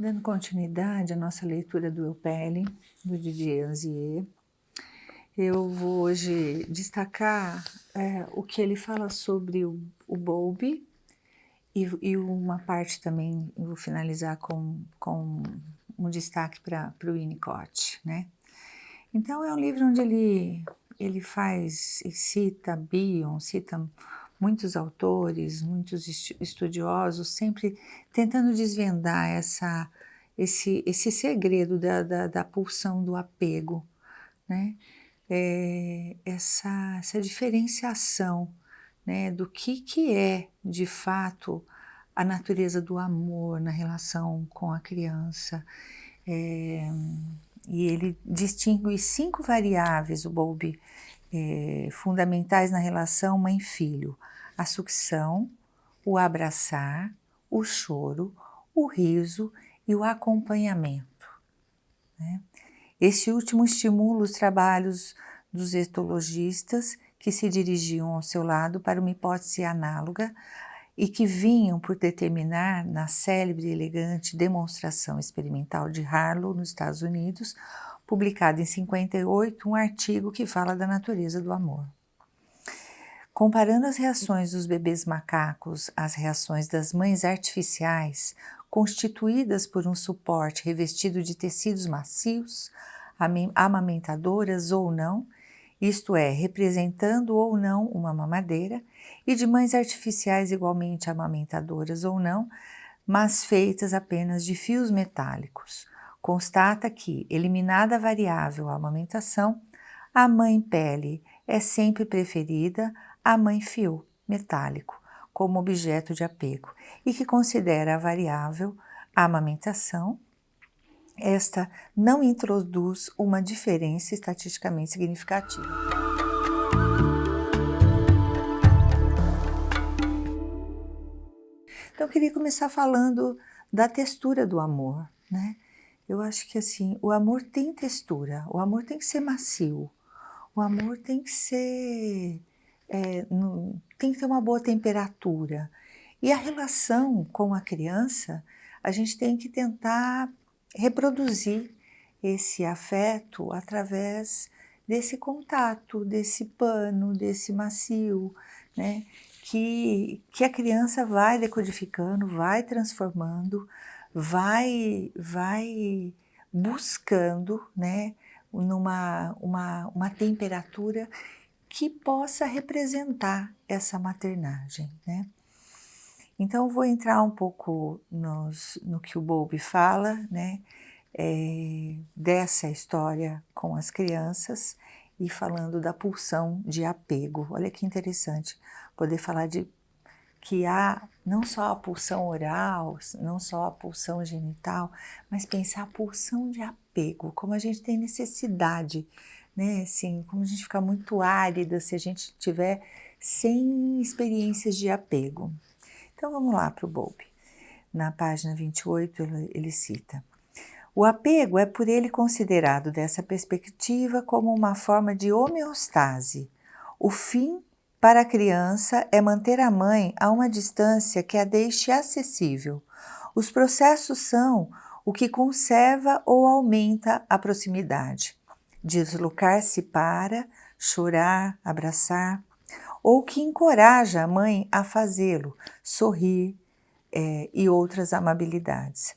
Dando continuidade à nossa leitura do Eu Pele, do Didier Anzier, eu vou hoje destacar o que ele fala sobre o Bowlby e uma parte também, eu vou finalizar com um destaque para o Winnicott, né? Então é um livro onde ele cita Bion, cita muitos autores, muitos estudiosos, sempre tentando desvendar esse segredo da pulsão do apego, né? Essa diferenciação, né, do que é, de fato, a natureza do amor na relação com a criança. E ele distingue 5 variáveis, o Bowlby, fundamentais na relação mãe-filho: a sucção, o abraçar, o choro, o riso e o acompanhamento, né? Esse último estimula os trabalhos dos etologistas que se dirigiam ao seu lado para uma hipótese análoga e que vinham por determinar, na célebre e elegante demonstração experimental de Harlow, nos Estados Unidos, publicado em 58, um artigo que fala da natureza do amor. Comparando as reações dos bebês macacos às reações das mães artificiais, constituídas por um suporte revestido de tecidos macios, amamentadoras ou não, isto é, representando ou não uma mamadeira, e de mães artificiais igualmente amamentadoras ou não, mas feitas apenas de fios metálicos. Constata que, eliminada a variável a amamentação, a mãe pele é sempre preferida à mãe fio metálico como objeto de apego e que considera a variável a amamentação. Esta não introduz uma diferença estatisticamente significativa. Então, eu queria começar falando da textura do amor, né? Eu acho que assim, o amor tem textura, o amor tem que ser macio, o amor tem que ser, tem que ter uma boa temperatura. E a relação com a criança, a gente tem que tentar reproduzir esse afeto através desse contato, desse pano, desse macio, né? Que a criança vai decodificando, vai transformando, vai buscando, né, uma temperatura que possa representar essa maternagem, né? Então, eu vou entrar um pouco no que o Bowlby fala, né, dessa história com as crianças e falando da pulsão de apego. Olha que interessante poder falar de que há não só a pulsão oral, não só a pulsão genital, mas pensar a pulsão de apego, como a gente tem necessidade, né? Assim, como a gente fica muito árida se a gente tiver sem experiências de apego. Então vamos lá para o Bowlby. Na página 28 ele cita: o apego é por ele considerado dessa perspectiva como uma forma de homeostase. O fim para a criança é manter a mãe a uma distância que a deixe acessível. Os processos são o que conserva ou aumenta a proximidade. Deslocar-se para, chorar, abraçar, ou que encoraja a mãe a fazê-lo, sorrir e outras amabilidades.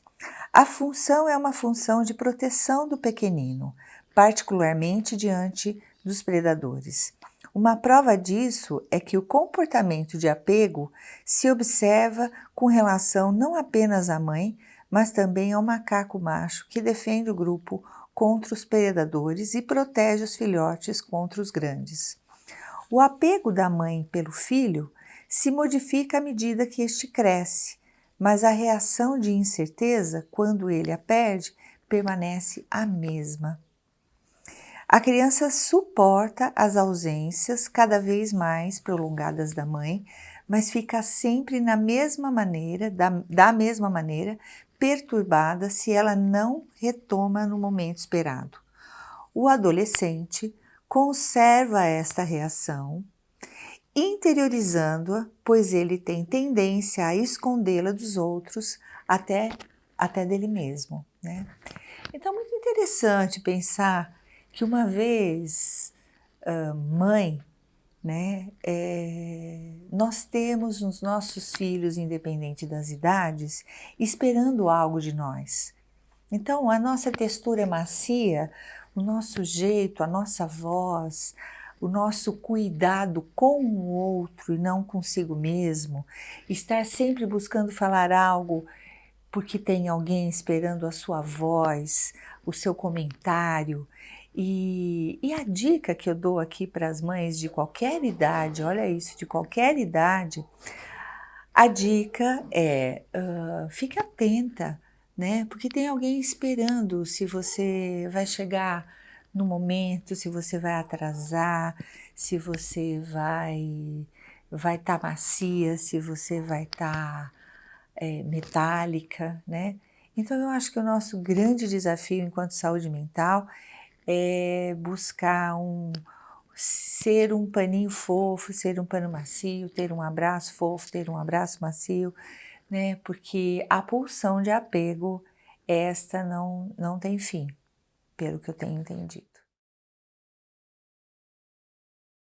A função é uma função de proteção do pequenino, particularmente diante dos predadores. Uma prova disso é que o comportamento de apego se observa com relação não apenas à mãe, mas também ao macaco macho que defende o grupo contra os predadores e protege os filhotes contra os grandes. O apego da mãe pelo filho se modifica à medida que este cresce, mas a reação de incerteza, quando ele a perde, permanece a mesma. A criança suporta as ausências cada vez mais prolongadas da mãe, mas fica sempre da mesma maneira, perturbada se ela não retoma no momento esperado. O adolescente conserva esta reação, interiorizando-a, pois ele tem tendência a escondê-la dos outros até até dele mesmo, né? Então, é muito interessante pensar que uma vez mãe, né, nós temos os nossos filhos, independente das idades, esperando algo de nós. Então, a nossa textura é macia, o nosso jeito, a nossa voz, o nosso cuidado com o outro e não consigo mesmo, estar sempre buscando falar algo porque tem alguém esperando a sua voz, o seu comentário. E a dica que eu dou aqui para as mães de qualquer idade, olha isso, de qualquer idade, a dica é, fique atenta, né? Porque tem alguém esperando se você vai chegar no momento, se você vai atrasar, se você vai estar macia, se você vai estar metálica, né? Então eu acho que o nosso grande desafio enquanto saúde mental é buscar ser um paninho fofo, ser um pano macio, ter um abraço fofo, ter um abraço macio, né? Porque a pulsão de apego, esta não tem fim, pelo que eu tenho entendido.